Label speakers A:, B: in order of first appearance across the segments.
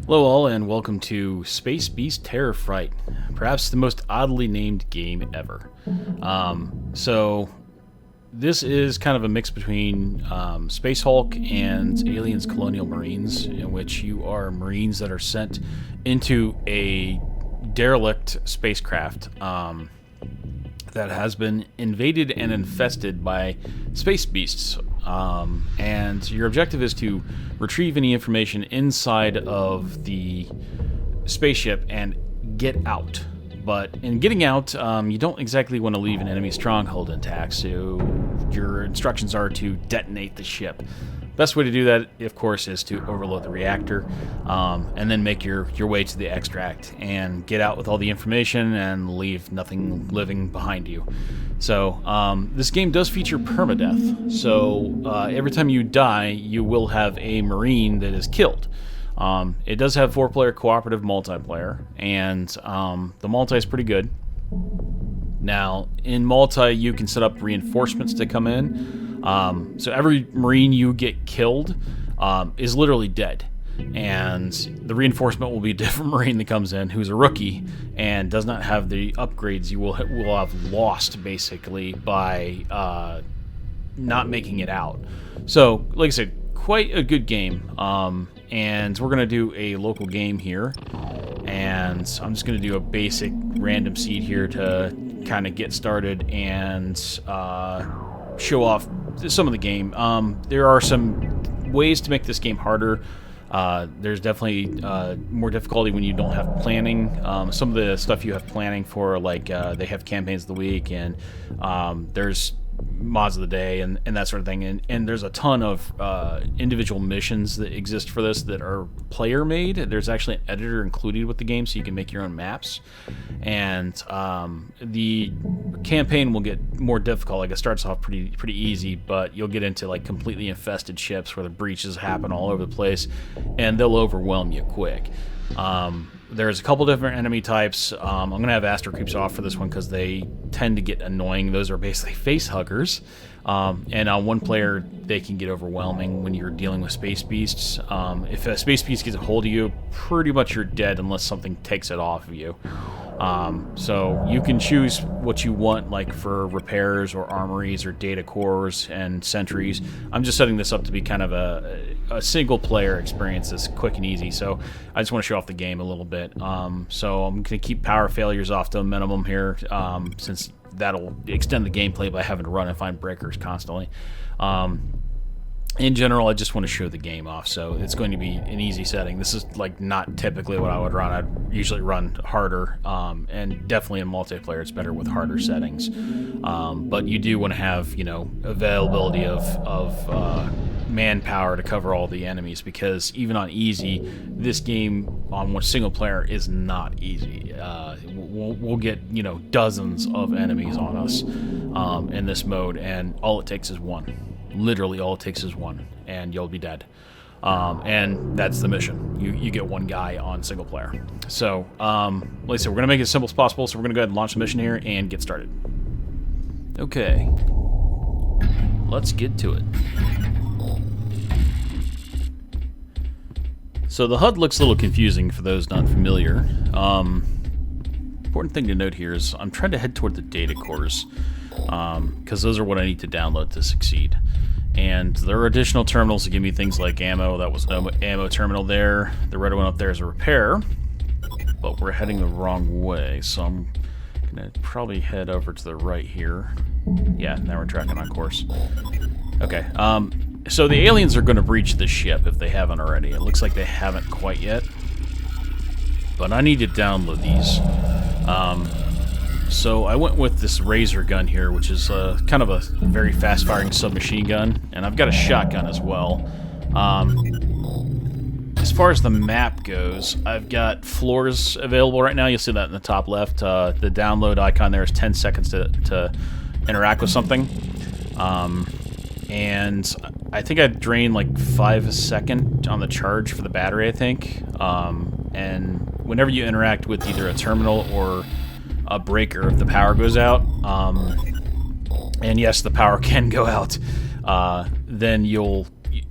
A: Hello all and welcome to Beast Terror Fright, perhaps the most oddly named game ever. So this is kind of a mix between Space Hulk and Aliens Colonial Marines, in which you are Marines that are sent into a derelict spacecraft that has been invaded and infested by space beasts. And your objective is to retrieve any information inside of the spaceship and get out. But in getting out, you don't exactly want to leave an enemy stronghold intact, so your instructions are to detonate the ship. Best way to do that, of course, is to overload the reactor, and then make your way to the extract and get out with all the information and leave nothing living behind you. So this game does feature permadeath, so every time you die, you will have a Marine that is killed. It does have 4-player cooperative multiplayer, and the multi is pretty good. Now, in multi, you can set up reinforcements to come in. So every Marine you get killed is literally dead. And the reinforcement will be a different Marine that comes in who's a rookie and does not have the upgrades you will have lost, basically, by not making it out. So, like I said, quite a good game. And we're going to do a local game here. And I'm just going to do a basic random seed here to kind of get started and show off some of the game. There are some ways to make this game harder. There's definitely more difficulty when you don't have planning. Some of the stuff you have planning for, like they have campaigns of the week, and there's mods of the day and that sort of thing, and there's a ton of individual missions that exist for this that are player made. There's actually an editor included with the game, so you can make your own maps, and the campaign will get more difficult. Like, it starts off pretty easy, but you'll get into like completely infested ships where the breaches happen all over the place, and they'll overwhelm you quick. There's a couple different enemy types. I'm going to have Astro Creeps off for this one because they tend to get annoying. Those are basically face huggers. And on one player, they can get overwhelming when you're dealing with space beasts. If a space beast gets a hold of you, pretty much you're dead unless something takes it off of you. So you can choose what you want, like for repairs or armories or data cores and sentries. I'm just setting this up to be kind of a single player experience that's quick and easy, so I just want to show off the game a little bit. So I'm going to keep power failures off to a minimum here, since that'll extend the gameplay by having to run and find breakers constantly. In general, I just want to show the game off, so it's going to be an easy setting. This is like not typically what I would run. I'd usually run harder, and definitely in multiplayer it's better with harder settings. But you do want to have, availability of manpower to cover all the enemies, because even on easy, this game on one single player is not easy. We'll get dozens of enemies on us in this mode, and all it takes is one. Literally all it takes is one, and you'll be dead. And that's the mission. You get one guy on single player. So, like I said, we're going to make it as simple as possible, so we're going to go ahead and launch the mission here and get started. Okay. Let's get to it. So the HUD looks a little confusing for those not familiar. Important thing to note here is I'm trying to head toward the data cores, because those are what I need to download to succeed. And there are additional terminals that give me things like ammo. That was no ammo terminal there. The red one up there is a repair, but we're heading the wrong way, so I'm gonna probably head over to the right here. Yeah, now we're tracking on course. Okay, so the aliens are going to breach the ship if they haven't already. It looks like they haven't quite yet, but I need to download these. So I went with this Razor gun here, which is kind of a very fast-firing submachine gun, and I've got a shotgun as well. As far as the map goes, I've got floors available right now. You'll see that in the top left. The download icon there is 10 seconds to interact with something. And I think I drained like 5 a second on the charge for the battery, I think. And whenever you interact with either a terminal or a breaker, if the power goes out, and yes, the power can go out, then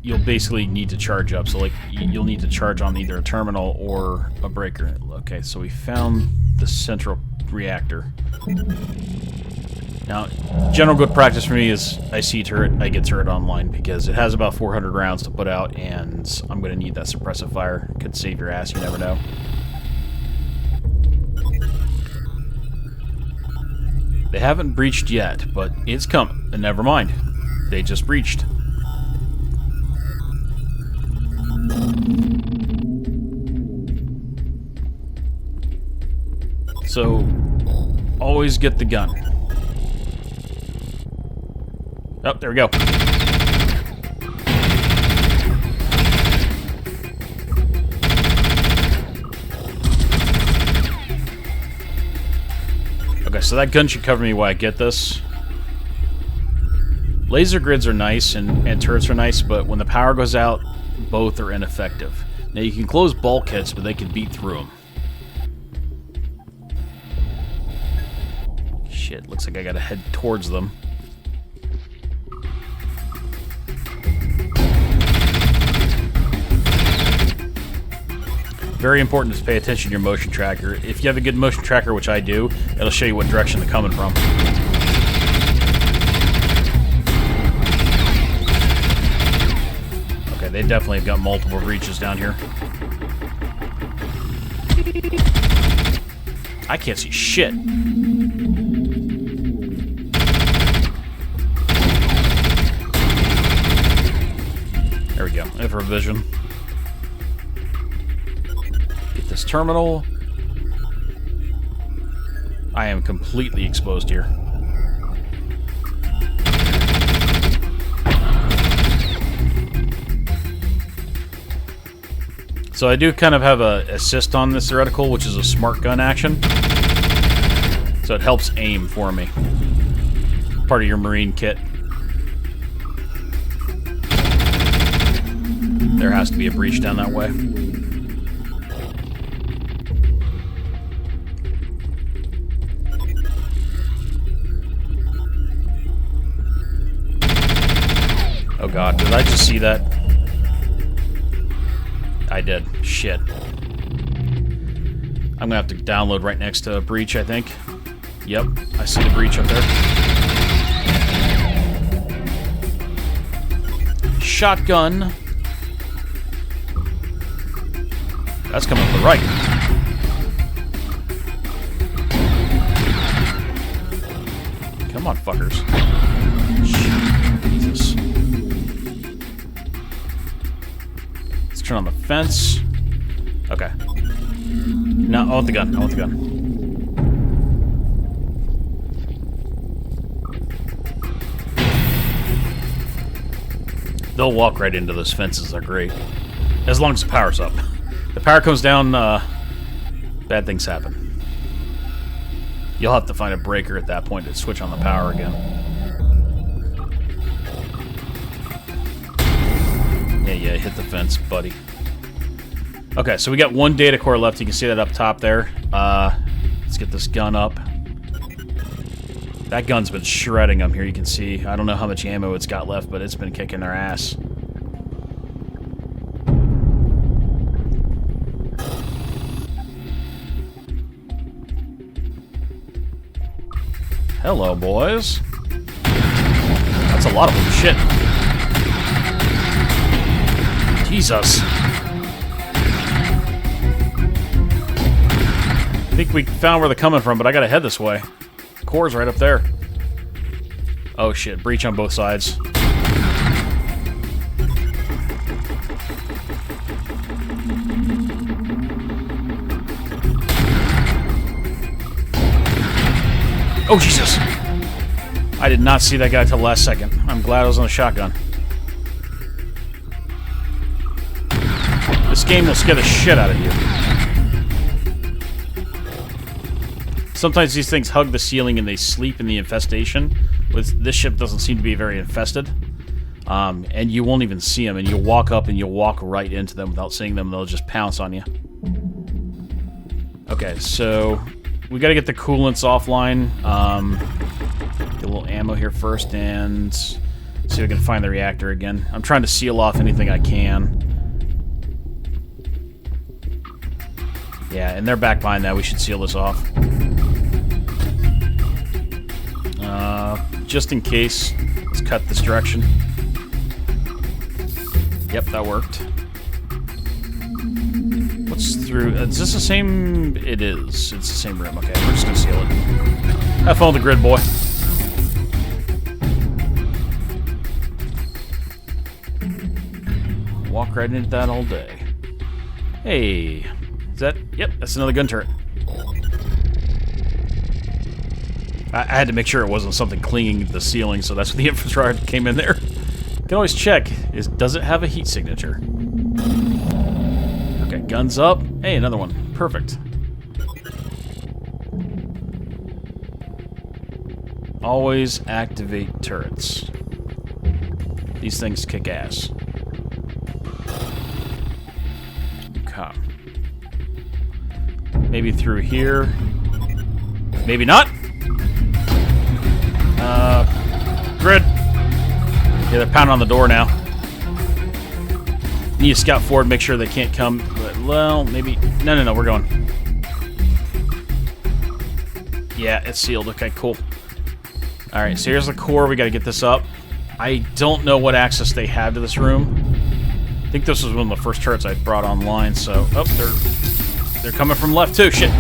A: you'll basically need to charge up. So like you'll need to charge on either a terminal or a breaker. Okay, so we found the central reactor. Now, general good practice for me is I see turret, I get turret online because it has about 400 rounds to put out, and I'm going to need that suppressive fire. Could save your ass, you never know. They haven't breached yet, but it's coming. And never mind. They just breached. So, always get the gun. Oh, there we go. Okay, so that gun should cover me while I get this. Laser grids are nice and turrets are nice, but when the power goes out, both are ineffective. Now you can close bulkheads, but they can beat through them. Shit, looks like I gotta head towards them. Very important to pay attention to your motion tracker. If you have a good motion tracker, which I do, it'll show you what direction they're coming from. Okay, they definitely have got multiple breaches down here. I can't see shit. There we go. Infravision. This terminal. I am completely exposed here. So I do kind of have a assist on this reticle, which is a smart gun action. So it helps aim for me. Part of your marine kit. There has to be a breach down that way. Oh god, did I just see that? I did. Shit. I'm gonna have to download right next to a breach, I think. Yep, I see the breach up there. Shotgun. That's coming to the right. Come on, fuckers. Jesus. Let's turn on the fence. Okay. No, I want the gun. I want the gun. They'll walk right into those fences. They're great. As long as the power's up. The power comes down, bad things happen. You'll have to find a breaker at that point to switch on the power again. Yeah, hit the fence, buddy. Okay, so we got one data core left. You can see that up top there. Let's get this gun up. That gun's been shredding them here, you can see. I don't know how much ammo it's got left, but it's been kicking their ass. Hello, boys. That's a lot of them. Shit. Jesus. I think we found where they're coming from, but I gotta head this way. Core's right up there. Oh shit, breach on both sides. Oh Jesus! I did not see that guy till the last second. I'm glad I was on the shotgun. This game will scare the shit out of you. Sometimes these things hug the ceiling and they sleep in the infestation. With this ship doesn't seem to be very infested. And you won't even see them, and you'll walk up and you'll walk right into them without seeing them, and they'll just pounce on you. Okay, so we gotta get the coolants offline. Get a little ammo here first, and See if we can find the reactor again. I'm trying to seal off anything I can. Yeah, and they're back behind that. We should seal this off. Just in case, let's cut this direction. Yep, that worked. What's through? Is this the same? It is. It's the same room. Okay, we're just gonna seal it. Have fun with the grid, boy. Walk right into that all day. Hey, is that? Yep, that's another gun turret. I had to make sure it wasn't something clinging to the ceiling, so that's what the infrastructure came in there. You can always check, does it have a heat signature? Okay, guns up. Hey, another one. Perfect. Always activate turrets. These things kick ass. Okay. Maybe through here. Maybe not. Grid. Yeah, they're pounding on the door now. Need to scout forward, make sure they can't come. But, well, maybe. No, we're going. Yeah, it's sealed. Okay, cool. Alright, so here's the core. We gotta get this up. I don't know what access they have to this room. I think this was one of the first turrets I brought online, so. Oh, they're coming from left, too. Shit.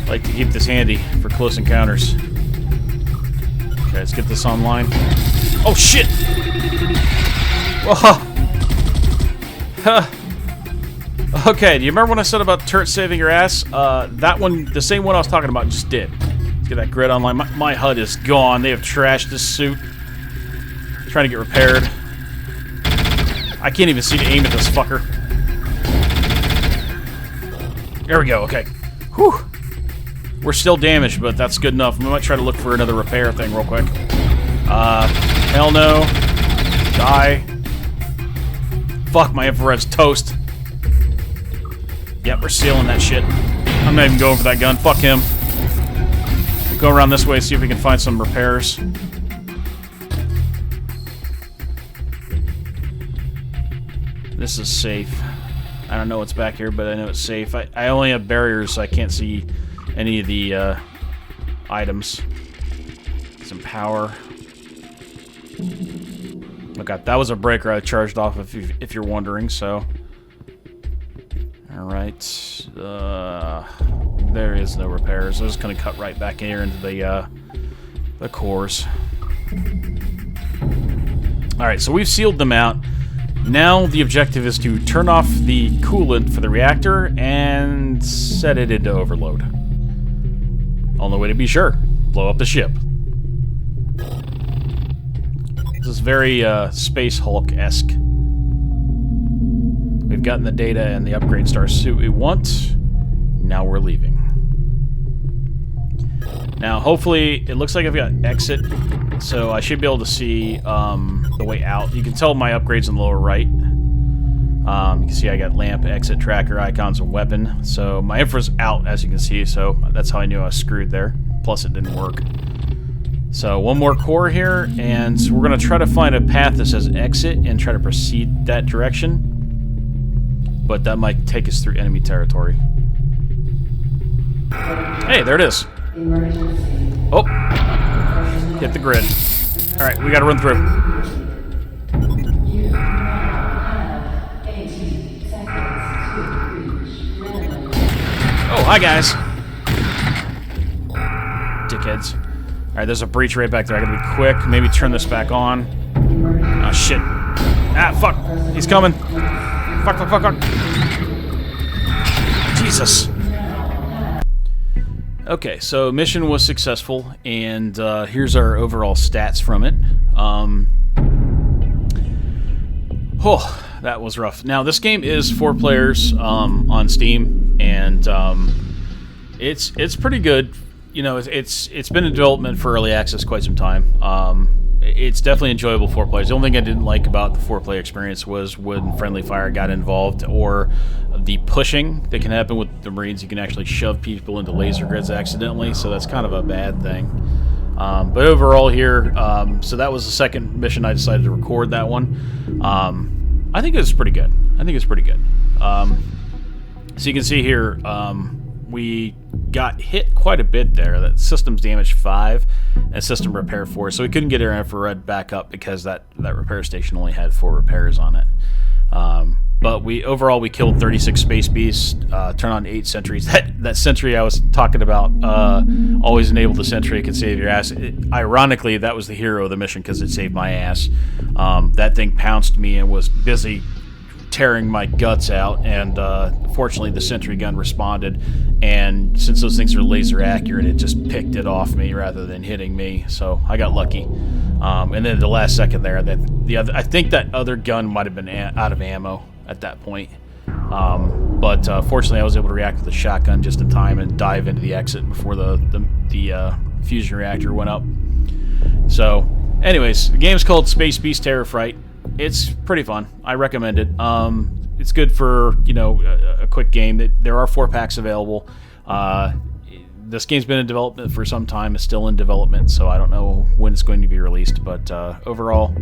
A: Like to keep this handy for close encounters. Okay, let's get this online. Oh shit! Whoa. Okay, do you remember when I said about turret saving your ass? That one, the same one I was talking about, just did. Let's get that grid online. My HUD is gone. They have trashed this suit. Trying to get repaired. I can't even see to aim at this fucker. There we go. Okay. Whew. We're still damaged, but that's good enough. We might try to look for another repair thing real quick. Hell no. Die. Fuck, my infrared's toast. Yep, we're sealing that shit. I'm not even going for that gun. Fuck him. Go around this way, see if we can find some repairs. This is safe. I don't know what's back here, but I know it's safe. I only have barriers, so I can't see any of the items. Some power. Okay, that was a breaker I charged off if you're wondering, so. Alright. There is no repairs. I'm just going to cut right back here into the cores. Alright, so we've sealed them out. Now the objective is to turn off the coolant for the reactor and set it into overload. Only way to be sure, blow up the ship. This is very Space Hulk-esque. We've gotten the data and the upgrade star suit we want. Now we're leaving. Now, hopefully, it looks like I've got exit, so I should be able to see the way out. You can tell my upgrades in the lower right. You can see I got lamp, exit, tracker, icons, and weapon. So my infra's out, as you can see, so that's how I knew I was screwed there. Plus, it didn't work. So one more core here, and we're going to try to find a path that says exit and try to proceed that direction. But that might take us through enemy territory. Hey, there it is. Oh, hit the grid. All right, we got to run through. Oh, hi guys. Dickheads. All right, there's a breach right back there. I gotta be quick. Maybe turn this back on. Oh shit. Ah, fuck. He's coming. Fuck. Jesus. Okay, so mission was successful, and here's our overall stats from it. Oh, that was rough. Now, this game is 4 players on Steam, and it's pretty good. You know, it's been in development for early access quite some time. It's definitely enjoyable 4 players. The only thing I didn't like about the 4-player experience was when friendly fire got involved, or the pushing that can happen with the Marines. You can actually shove people into laser grids accidentally, so that's kind of a bad thing. But overall here, so that was the second mission. I decided to record that one. I think it was pretty good. So you can see here, we got hit quite a bit there. That systems damage 5 and system repair 4. So we couldn't get our infrared back up because that repair station only had 4 repairs on it. But overall we killed 36 space beasts, turned on 8 sentries. That sentry I was talking about, always enable the sentry, it can save your ass. Ironically, that was the hero of the mission because it saved my ass. That thing pounced me and was busy tearing my guts out, and fortunately the sentry gun responded, and since those things are laser accurate, it just picked it off me rather than hitting me, so I got lucky. And then the last second there, I think that other gun might have been out of ammo at that point, but fortunately I was able to react with the shotgun just in time and dive into the exit before the fusion reactor went up. So anyways, the game's called Space Beast Terror Fright. It's pretty fun. I recommend it. It's good for, a quick game. There are 4 packs available. This game's been in development for some time. It's still in development, so I don't know when it's going to be released. But overall,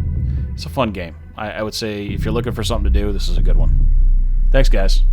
A: it's a fun game. I would say if you're looking for something to do, this is a good one. Thanks, guys.